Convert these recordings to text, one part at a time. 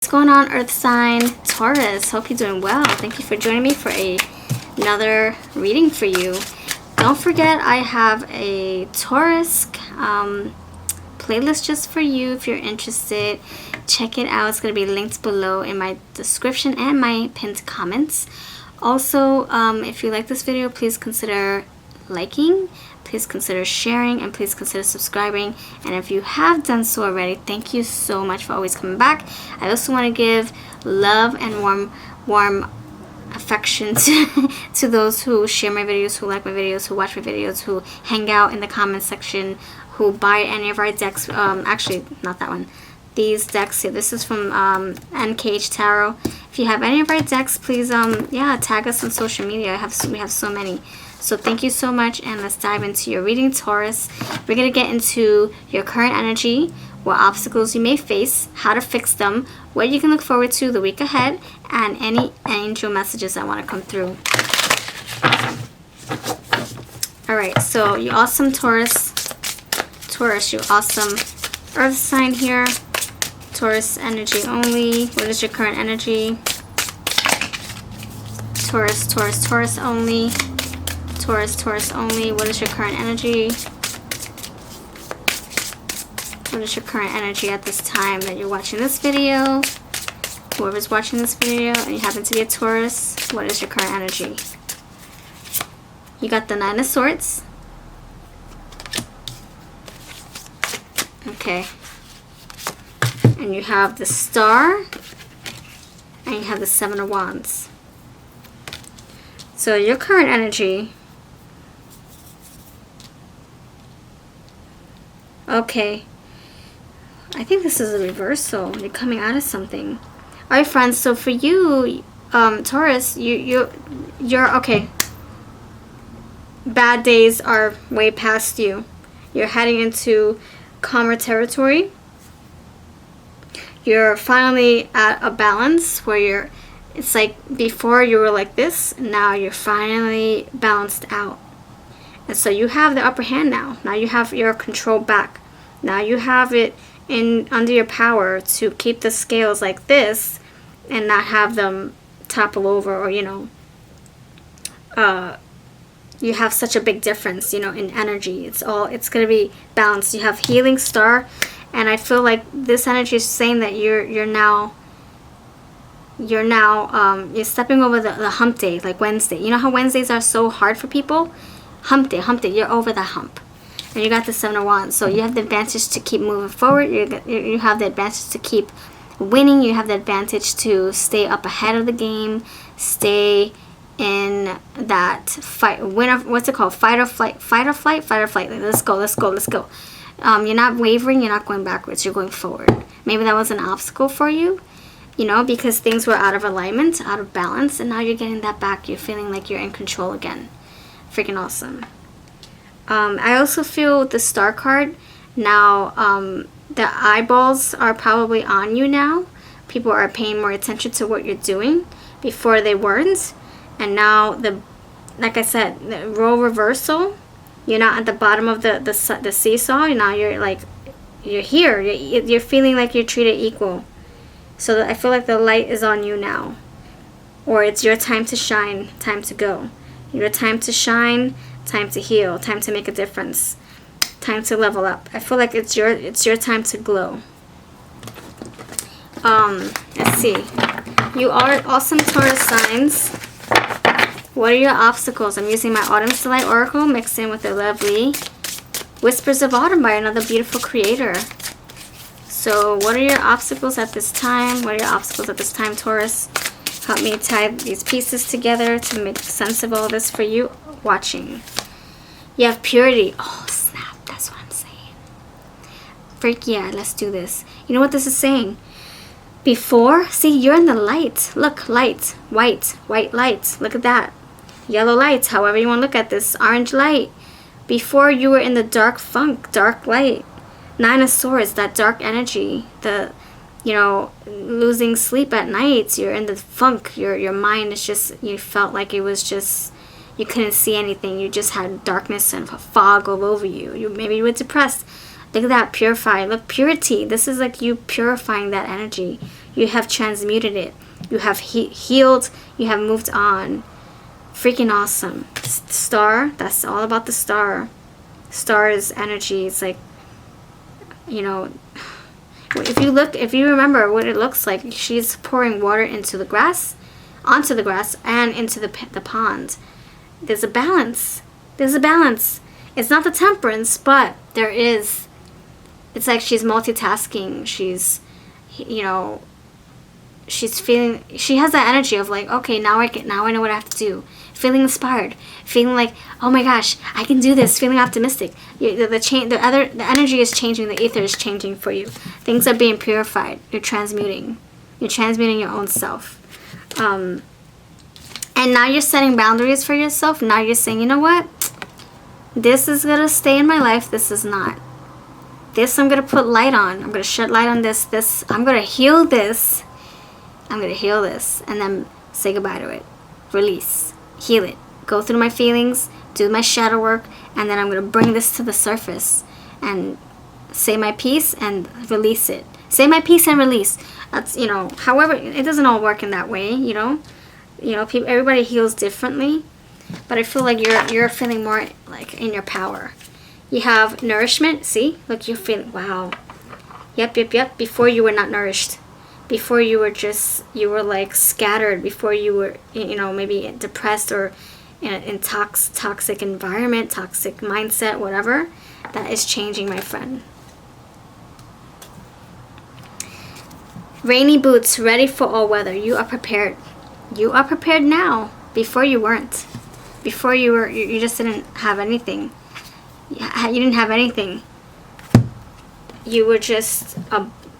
What's going on, Earth sign Taurus? Hope you're doing well. Thank you for joining me for another reading for you. Don't forget, I have a Taurus playlist just for you. If you're interested, check it out. It's going to be linked below in my description and my pinned comments. Also, if you like this video, please consider liking, please consider sharing, and please consider subscribing. And if you have done so already, thank you so much for always coming back. I also want to give love and warm affection to those who share my videos, who like my videos, who watch my videos, who hang out in the comment section, who buy any of our decks. Actually, not that one. These decks here. This is from NKH Tarot. If you have any of our decks, please yeah, tag us on social media. We have so many. So thank you so much, and let's dive into your reading, Taurus. We're going to get into your current energy, what obstacles you may face, how to fix them, what you can look forward to the week ahead, and any angel messages that want to come through. Alright, so you awesome Taurus. Taurus, you awesome Earth sign here. Taurus energy only. What is your current energy? Taurus, Taurus, Taurus only. Taurus, Taurus only. What is your current energy? What is your current energy at this time that you're watching this video? Whoever's watching this video and you happen to be a Taurus, what is your current energy? You got the Nine of Swords. Okay. And you have the Star. And you have the Seven of Wands. So your current energy... Okay, I think this is a reversal. You're coming out of something. All right, friends. So for you, Taurus, you're okay. Bad days are way past you. You're heading into calmer territory. You're finally at a balance where it's like before you were like this, now you're finally balanced out. And so you have the upper hand now. Now you have your control back. Now you have it under your power to keep the scales like this and not have them topple over, or you have such a big difference, in energy. It's going to be balanced. You have healing star, and I feel like this energy is saying that you're stepping over the hump day, like Wednesday. You know how Wednesdays are so hard for people? Hump day, you're over the hump. And you got the Seven of Wands. So you have the advantage to keep moving forward. You have the advantage to keep winning. You have the advantage to stay up ahead of the game. Stay in that fight. What's it called? Fight or flight. Fight or flight? Fight or flight. Let's go, let's go, let's go. You're not wavering. You're not going backwards. You're going forward. Maybe that was an obstacle for you, because things were out of alignment, out of balance. And now you're getting that back. You're feeling like you're in control again. Freaking awesome. I also feel with the Star card now, the eyeballs are probably on you now. People are paying more attention to what you're doing. Before they weren't. And now, like I said, the role reversal, you're not at the bottom of the seesaw. Now you're here. You're feeling like you're treated equal. So I feel like the light is on you now. Or it's your time to shine, time to go. Your time to shine, time to heal, time to make a difference, time to level up. I feel like it's your time to glow. Let's see. You are awesome Taurus signs. What are your obstacles? I'm using my Autumn's Delight Oracle mixed in with the lovely Whispers of Autumn by another beautiful creator. So what are your obstacles at this time? What are your obstacles at this time, Taurus? Help me tie these pieces together to make sense of all this for you watching. You have purity. Oh, snap. That's what I'm saying. Freak yeah, let's do this. You know what this is saying? Before, see, you're in the light. Look, light. White light. Look at that. Yellow light, however you want to look at this. Orange light. Before, you were in the dark funk, dark light. Nine of Swords, that dark energy. The losing sleep at night. You're in the funk. Your mind is just, you felt like it was just, you couldn't see anything. You just had darkness and fog all over you. Maybe you were depressed. Look at that, purify. Look, purity. This is like you purifying that energy. You have transmuted it. You have healed. You have moved on. Freaking awesome. Star, that's all about the star. Star is energy. It's like, you know, if you remember what it looks like, she's pouring water into the grass, onto the grass, and into the pond. There's a balance. There's a balance. It's not the temperance, but there is. It's like she's multitasking. She's, you know, she's feeling, she has that energy of like, okay, now I know what I have to do. Feeling inspired, feeling like, oh my gosh, I can do this. Feeling optimistic. The energy is changing. The ether is changing for you. Things are being purified. You're transmuting. You're transmuting your own self. And now you're setting boundaries for yourself. Now you're saying, you know what? This is gonna stay in my life. This is not. This I'm gonna put light on. I'm gonna shed light on this. This I'm gonna heal this. I'm gonna heal this, and then say goodbye to it. Release. Heal it. Go through my feelings, do my shadow work, and then I'm going to bring this to the surface and say my piece and release it. Say my piece and release. That's, you know, however, it doesn't all work in that way, you know. Everybody heals differently, but I feel like you're feeling more like in your power. You have nourishment. See? Look, you're feeling, wow. Yep. Before you were not nourished. Before you were like scattered. Before you were, you know, maybe depressed or in toxic environment, toxic mindset, whatever. That is changing, my friend. Rainy boots, ready for all weather. You are prepared. You are prepared now. Before you weren't. Before you just didn't have anything. You didn't have anything. You were just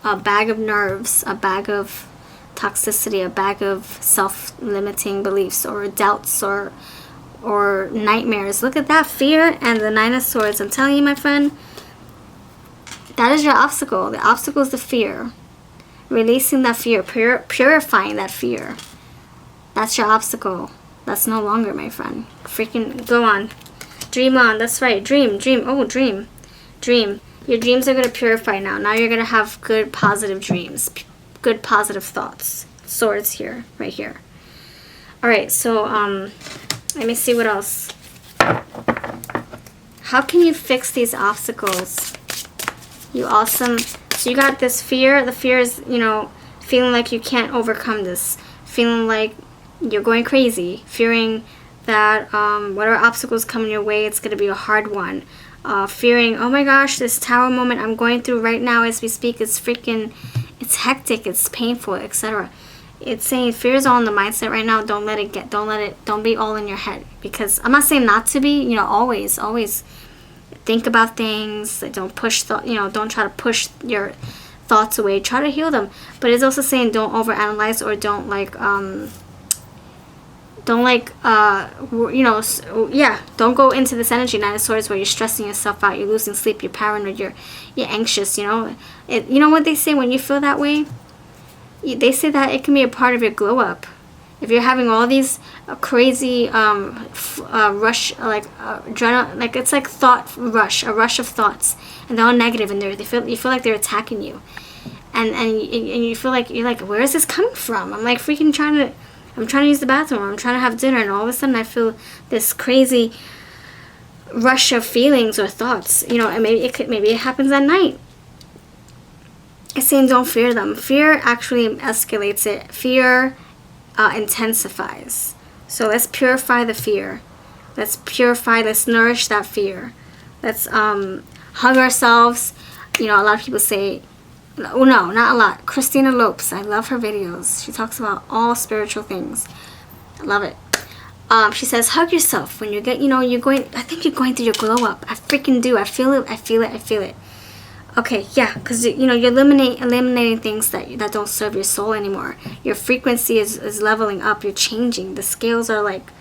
a bag of nerves, a bag of toxicity, a bag of self-limiting beliefs or doubts or nightmares. Look at that, fear and the Nine of Swords. I'm telling you, my friend, that is your obstacle. The obstacle is the fear. Releasing that fear, purifying that fear. That's your obstacle. That's no longer, my friend. Freaking go on. Dream on. That's right. Dream. Oh, dream. Your dreams are going to purify now. Now you're going to have good, positive dreams. Good, positive thoughts. Swords here. Right here. Alright, so, let me see what else. How can you fix these obstacles? You awesome. So you got this fear. The fear is, you know, feeling like you can't overcome this. Feeling like you're going crazy. Fearing that whatever obstacles come your way, it's going to be a hard one. Fearing, oh my gosh, this tower moment I'm going through right now as we speak, it's hectic, it's painful, etc. It's saying fear is all in the mindset right now. Don't be all in your head. Because I'm not saying not to be, you know, always think about things. Don't push don't try to push your thoughts away. Try to heal them. But it's also saying don't overanalyze or don't don't go into this energy, Nine of Swords, where you're stressing yourself out, you're losing sleep, you're paranoid, you're anxious, you know. You know what they say when you feel that way? They say that it can be a part of your glow up. If you're having all these crazy rush, adrenaline, it's like thought rush, a rush of thoughts, and they're all negative, and you feel like they're attacking you, and you feel like you're like, where is this coming from? I'm like freaking I'm trying to use the bathroom. I'm trying to have dinner, and all of a sudden I feel this crazy rush of feelings or thoughts. You know, and maybe it happens at night. It's saying don't fear them. Fear actually escalates it. Fear intensifies. So let's purify the fear. Let's nourish that fear. Let's hug ourselves. You know, a lot of people say, oh no, not a lot. Christina Lopes, I love her videos. She talks about all spiritual things. I love it. She says, hug yourself when you get, I think you're going through your glow up. I freaking do. I feel it. Okay, yeah, because, you're eliminating things that don't serve your soul anymore. Your frequency is leveling up. You're changing. The scales are like,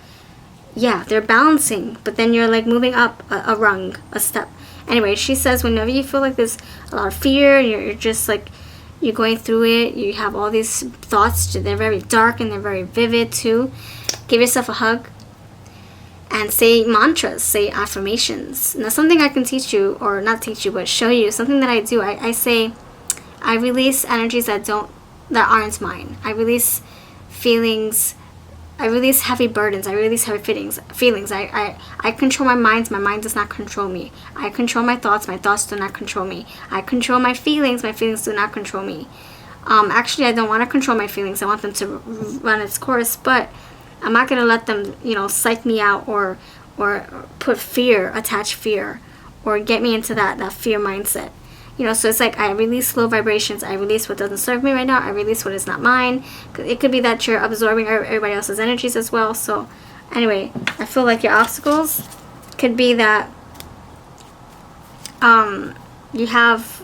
yeah, they're balancing. But then you're like moving up a rung, a step. Anyway, she says whenever you feel like there's a lot of fear, you're just like, you're going through it, you have all these thoughts, they're very dark and they're very vivid too. Give yourself a hug and say mantras, say affirmations. Now something I can teach you, or not teach you, but show you, something that I do, I say, I release energies that don't that aren't mine. I release feelings. I release heavy burdens. I release heavy feelings. I control my mind. My mind does not control me. I control my thoughts. My thoughts do not control me. I control my feelings. My feelings do not control me. Actually, I don't want to control my feelings. I want them to run its course, but I'm not going to let them, psych me out or put fear, attach fear, or get me into that fear mindset. So it's like I release low vibrations. I release what doesn't serve me right now. I release what is not mine. It could be that you're absorbing everybody else's energies as well. So anyway, I feel like your obstacles could be that you have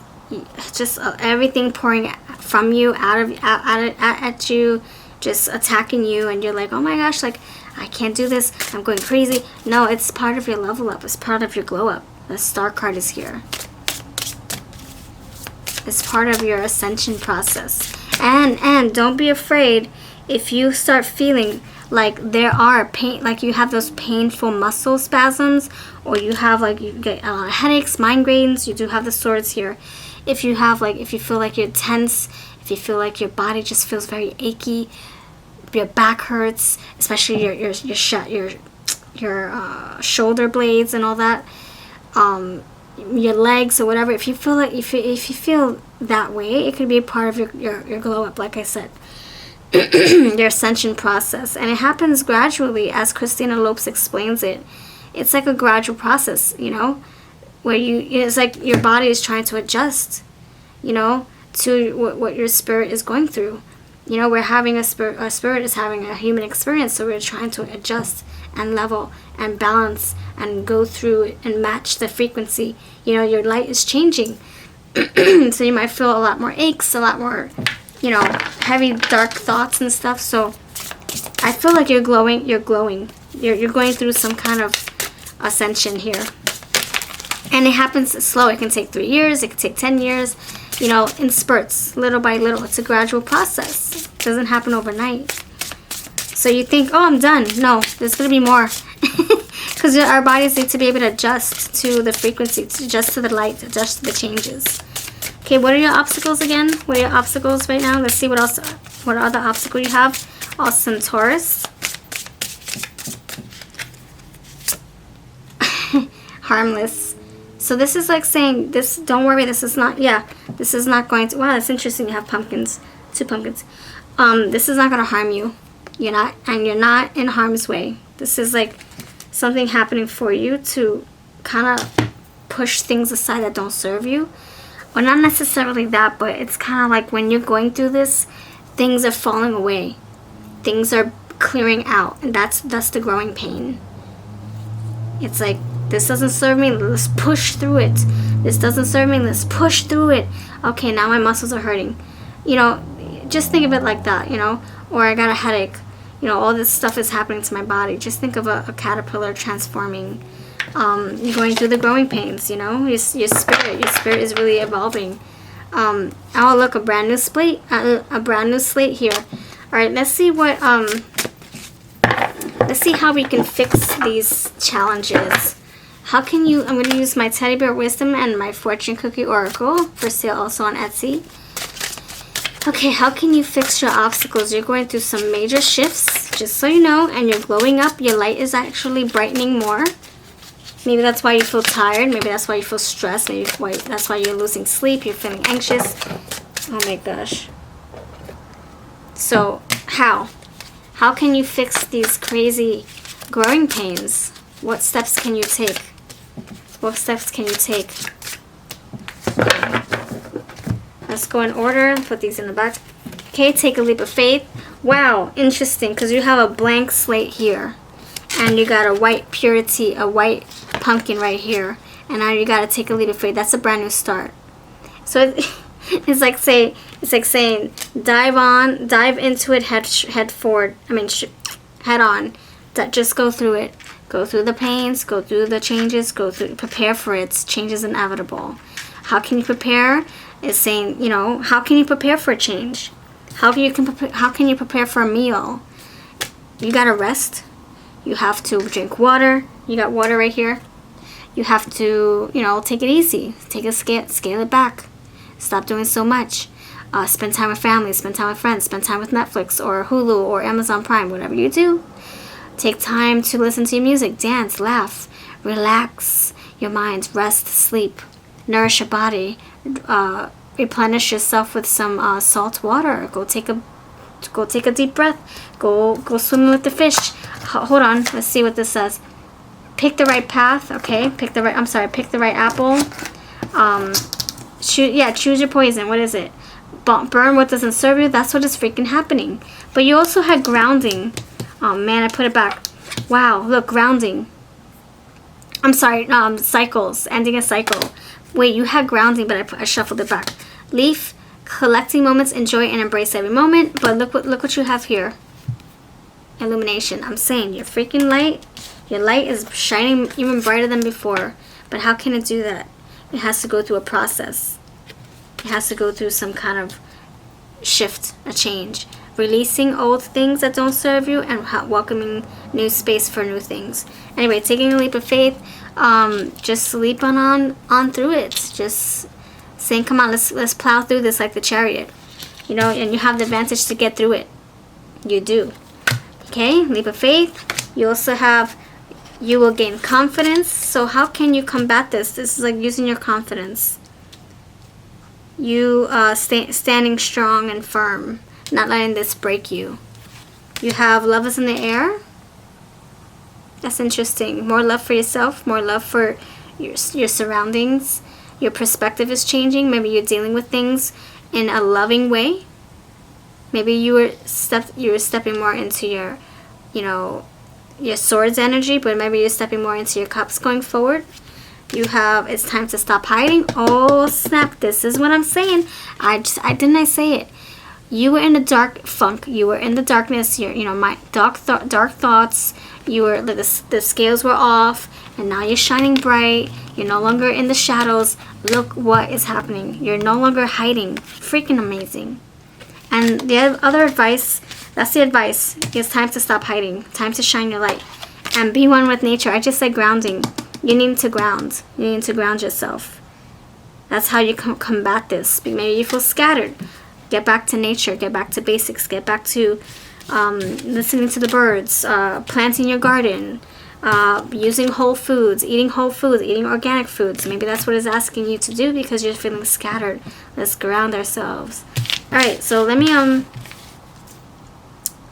just everything pouring from you, at you, just attacking you, and you're like, oh my gosh, like, I can't do this, I'm going crazy. No, it's part of your level up. It's part of your glow up. The star card is here. It's part of your ascension process. And don't be afraid if you start feeling like there are pain, like you have those painful muscle spasms, or you have like you get headaches, migraines. You do have the swords here. If you feel like you're tense, if you feel like your body just feels very achy, your back hurts, especially your shoulder blades and all that, your legs or whatever. If you feel like if you feel that way, it could be a part of your glow up, like I said. Your ascension process, and it happens gradually, as Christina Lopes explains it. It's like a gradual process, where it's like your body is trying to adjust, to what your spirit is going through. We're having our spirit is having a human experience, so we're trying to adjust and level and balance and go through and match the frequency. Your light is changing, so you might feel a lot more aches, a lot more, heavy dark thoughts and stuff. So I feel like you're glowing. You're going through some kind of ascension here, and it happens slow. It can take 3 years, it can take 10 years, in spurts, little by little. It's a gradual process. It doesn't happen overnight. So you think, oh, I'm done. No, there's gonna be more. Because our bodies need to be able to adjust to the frequency, to adjust to the light, adjust to the changes. Okay, what are your obstacles again? What are your obstacles right now? Let's see what other obstacle you have. Awesome, Taurus. Harmless. So this is like saying, this, don't worry, this is not going to, wow, that's interesting. You have pumpkins, 2 pumpkins. This is not going to harm you. You're not in harm's way. This is like something happening for you to kind of push things aside that don't serve you. Or not necessarily that, but it's kind of like when you're going through this, things are falling away. Things are clearing out. And that's the growing pain. It's like, this doesn't serve me, let's push through it. This doesn't serve me, let's push through it. Okay, now my muscles are hurting. Just think of it like that, Or I got a headache. All this stuff is happening to my body. Just think of a caterpillar transforming. You're going through the growing pains, Your spirit is really evolving. Oh, look, a brand new slate. A brand new slate here. All right, let's see what. Let's see how we can fix these challenges. How can you? I'm going to use my Teddy Bear Wisdom and my Fortune Cookie Oracle for sale also on Etsy. Okay, how can you fix your obstacles? You're going through some major shifts, just so you know, and you're glowing up. Your light is actually brightening more. Maybe that's why you feel tired. Maybe that's why you feel stressed. Maybe that's why you're losing sleep. You're feeling anxious. Oh my gosh. So, how? How can you fix these crazy growing pains? What steps can you take? What steps can you take? Let's go in order. Put these in the back. Okay, take a leap of faith. Wow, interesting, because you have a blank slate here. And you got a white purity, a white pumpkin right here. And now you got to take a leap of faith. That's a brand new start. So it's like saying dive into it head forward. Head on. Just go through it. Go through the pains, go through the changes, prepare for it. Change is inevitable. How can you prepare? It's saying, how can you prepare for a change? How can you prepare for a meal? You gotta rest. You have to drink water. You got water right here. You have to, take it easy. Take a scale it back. Stop doing so much. spend time with family, spend time with friends, spend time with Netflix or Hulu or Amazon Prime, whatever you do. Take time to listen to your music, dance, laugh, relax your mind, rest, sleep, nourish your body, replenish yourself with some salt water. Go take a deep breath. Go swimming with the fish. Hold on, let's see what this says. Pick the right path. Okay, pick the right apple. Choose your poison. What is it? Burn what doesn't serve you. That's what is freaking happening. But you also had grounding. Oh man, I put it back. Wow, look, grounding. I'm sorry, cycles, ending a cycle. Wait, you had grounding, but I shuffled it back. Leaf, collecting moments, enjoy and embrace every moment. But look what you have here. Illumination. I'm saying your freaking light, your light is shining even brighter than before. But how can it do that? It has to go through a process. It has to go through some kind of shift, a change. Releasing old things that don't serve you and welcoming new space for new things. Anyway, taking a leap of faith, just leap on through it. Just saying, come on, let's plow through this like the chariot. You know, and you have the advantage to get through it. You do. Okay, leap of faith. You also have, you will gain confidence. So how can you combat this? This is like using your confidence. You standing strong and firm. Not letting this break you. You have love is in the air. That's interesting. More love for yourself. More love for your surroundings. Your perspective is changing. Maybe you're dealing with things in a loving way. Maybe you were stepping more into your, your swords energy. But maybe you're stepping more into your cups going forward. You have, it's time to stop hiding. Oh snap! This is what I'm saying. I say it. You were in a dark funk. You were in the darkness. My dark thoughts. You were the scales were off, and now you're shining bright. You're no longer in the shadows. Look what is happening. You're no longer hiding. Freaking amazing. And the other advice. That's the advice. It's time to stop hiding. Time to shine your light, and be one with nature. I just said grounding. You need to ground. You need to ground yourself. That's how you combat this. Maybe you feel scattered. Get back to nature. Get back to basics. Get back to listening to the birds, planting your garden, using whole foods, eating organic foods. Maybe that's what it's asking you to do because you're feeling scattered. Let's ground ourselves. All right, so let me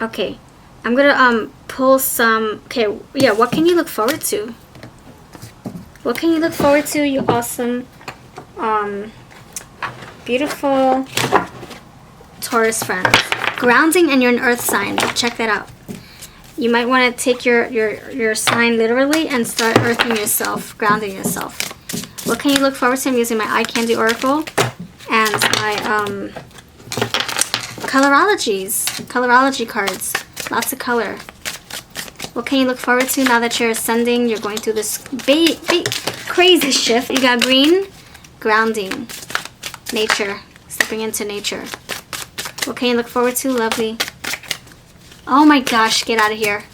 okay, I'm gonna pull some. Okay, yeah. What can you look forward to? What can you look forward to? You awesome, beautiful Taurus friends. Grounding, and you're an earth sign. Check that out. You might want to take your sign literally and start earthing yourself, grounding yourself. What can you look forward to? I'm using my eye candy oracle and my colorology cards. Lots of color. What can you look forward to now that you're ascending? You're going through this big crazy shift. You got green, grounding, nature, stepping into nature. What can you look forward to, lovely? Oh my gosh, get out of here.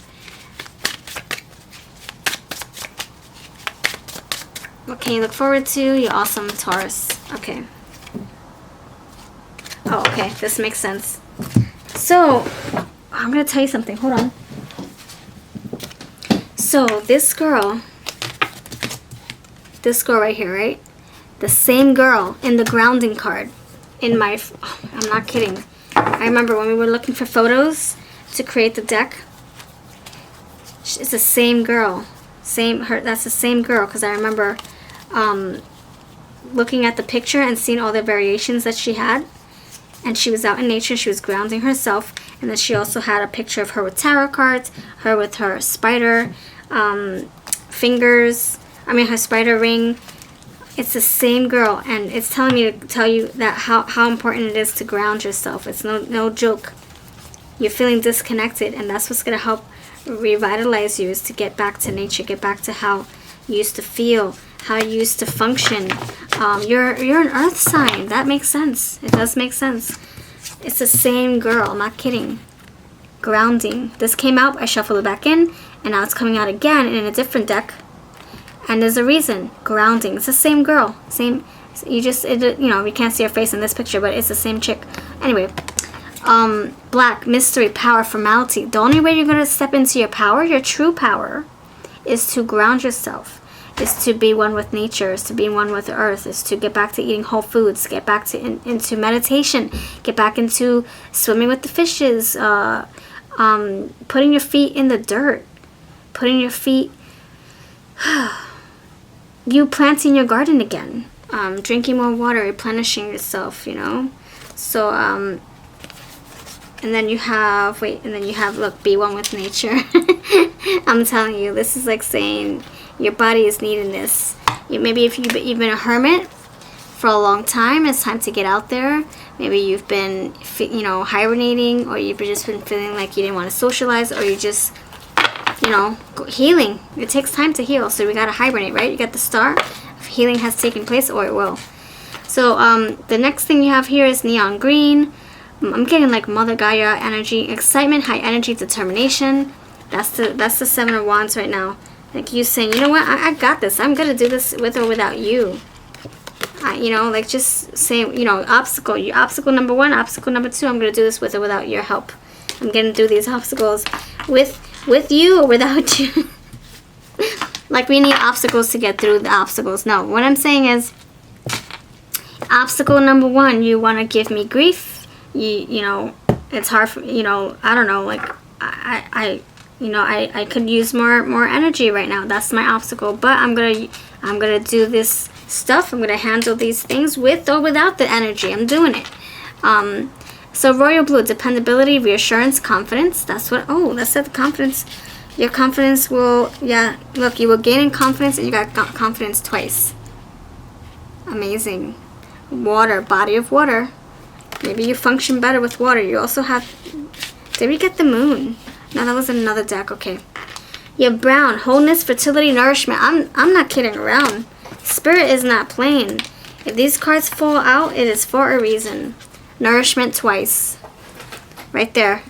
What can you look forward to? You awesome Taurus. Okay. Oh, okay. This makes sense. So, I'm going to tell you something. Hold on. So, this girl right here, right? The same girl in the grounding card. I'm not kidding. I remember when we were looking for photos to create the deck. It's the same girl. That's the same girl, because I remember looking at the picture and seeing all the variations that she had. And she was out in nature. She was grounding herself. And then she also had a picture of her with tarot cards, her with her spider fingers. Her spider ring. It's the same girl, and it's telling me to tell you that how important it is to ground yourself. It's no joke. You're feeling disconnected, and that's what's going to help revitalize you, is to get back to nature, get back to how you used to feel, how you used to function. You're an earth sign. That makes sense. It does make sense. It's the same girl. I'm not kidding. Grounding. This came out. I shuffled it back in, and now it's coming out again in a different deck. And there's a reason. Grounding. It's the same girl. Same So you just, you know, we can't see her face in this picture, but it's the same chick. Anyway, black, mystery, power, formality. The only way you're going to step into your power, your true power, is to ground yourself, is to be one with nature, is to be one with the earth, is to get back to eating whole foods, get back to into meditation, get back into swimming with the fishes, putting your feet in the dirt, putting your feet, you planting your garden again, drinking more water, replenishing yourself, you know. So and then you have, look, be one with nature. I'm telling you, this is like saying your body is needing this. Maybe if you've been a hermit for a long time, it's time to get out there. Maybe you've been, you know, hibernating, or you've just been feeling like you didn't want to socialize, or you just, you know, healing. It takes time to heal, so we gotta hibernate, right? You got the star. Healing has taken place, or it will. So the next thing you have here is neon green. I'm getting like Mother Gaia energy, excitement, high energy, determination. That's the Seven of Wands right now. Like you saying, you know what, I got this. I'm gonna do this with or without you. You know, like just saying, you know, obstacle number 1, obstacle number 2. I'm gonna do this with or without your help. I'm gonna do these obstacles with you or without you. Like we need obstacles to get through the obstacles. No, what I'm saying is, obstacle number 1, you want to give me grief. You know, it's hard for, you know, I don't know, like I could use more energy right now. That's my obstacle. But I'm gonna do this stuff. I'm gonna handle these things with or without the energy. I'm doing it. So royal blue, dependability, reassurance, confidence. That's what, that's the confidence. Your confidence will, yeah, look, you will gain in confidence, and you got confidence twice. Amazing. Water, body of water. Maybe you function better with water. You also have, did we get the moon? No, that was another deck. Okay. You have brown, wholeness, fertility, nourishment. I'm not kidding around. Spirit is not playing. If these cards fall out, it is for a reason. Nourishment twice. Right there.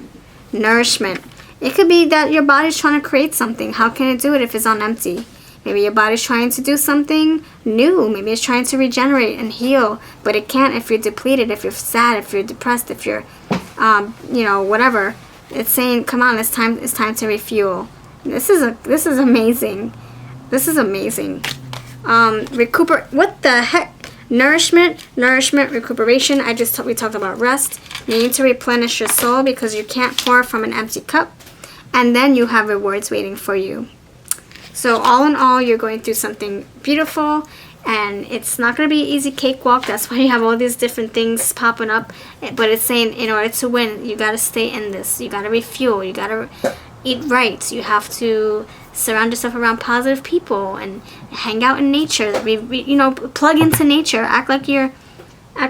Nourishment. It could be that your body's trying to create something. How can it do it if it's on empty? Maybe your body's trying to do something new. Maybe it's trying to regenerate and heal. But it can't if you're depleted, if you're sad, if you're depressed, if you're, you know, whatever. It's saying, come on, it's time to refuel. This is amazing. This is amazing. What the heck? Nourishment, recuperation. We talked about rest. You need to replenish your soul because you can't pour from an empty cup. And then you have rewards waiting for you. So all in all, you're going through something beautiful, and it's not going to be an easy cakewalk. That's why you have all these different things popping up. But it's saying, in order to win, you got to stay in this. You got to refuel. You got to eat right. You have to surround yourself around positive people and hang out in nature. You know, plug into nature. Act like you're a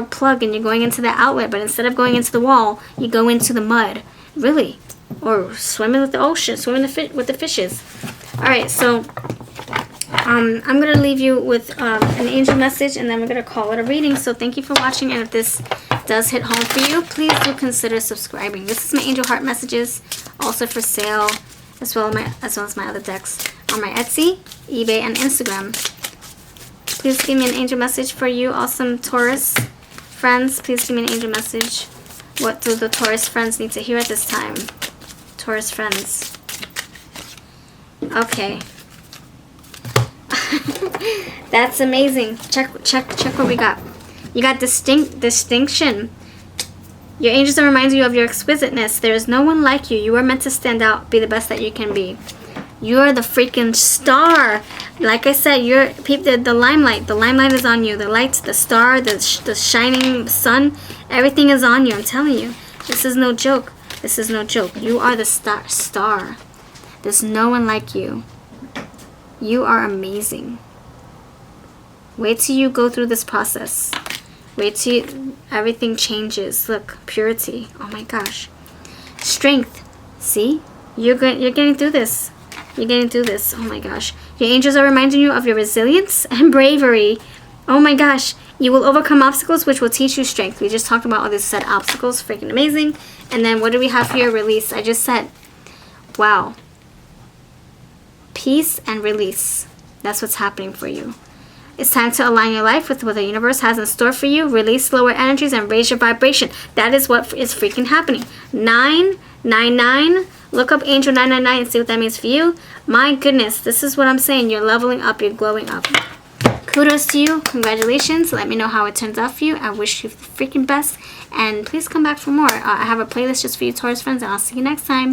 plug and you're going into the outlet. But instead of going into the wall, you go into the mud. Really. Or swimming with the ocean, swimming with the fishes. All right, so I'm going to leave you with an angel message, and then we're going to call it a reading. So thank you for watching, and if this does hit home for you, please do consider subscribing. This is my angel heart messages, also for sale, as well as my other decks on my Etsy, eBay, and Instagram. Please give me an angel message for you, awesome Taurus friends. Please give me an angel message. What do the Taurus friends need to hear at this time? Taurus friends. Okay. That's amazing. Check what we got. You got distinction. Your angels are reminding you of your exquisiteness. There is no one like you. You are meant to stand out, be the best that you can be. You're the freaking star. Like I said, you're the limelight. The limelight is on you. The lights, the star, the shining sun, everything is on you. I'm telling you. This is no joke. This is no joke. You are the star. There's no one like you. You are amazing. Wait till you go through this process. Wait till everything changes. Look, purity. Oh my gosh. Strength. See? You're getting through this. You're getting through this. Oh my gosh. Your angels are reminding you of your resilience and bravery. Oh my gosh. You will overcome obstacles, which will teach you strength. We just talked about all these set obstacles. Freaking amazing. And then what do we have here? Release. I just said, wow. Peace and release. That's what's happening for you. It's time to align your life with what the universe has in store for you. Release lower energies and raise your vibration. That is what is freaking happening. 999. Look up Angel 999 and see what that means for you. My goodness, this is what I'm saying. You're leveling up. You're glowing up. Kudos to you. Congratulations. Let me know how it turns out for you. I wish you the freaking best. And please come back for more. I have a playlist just for you Taurus friends, and I'll see you next time.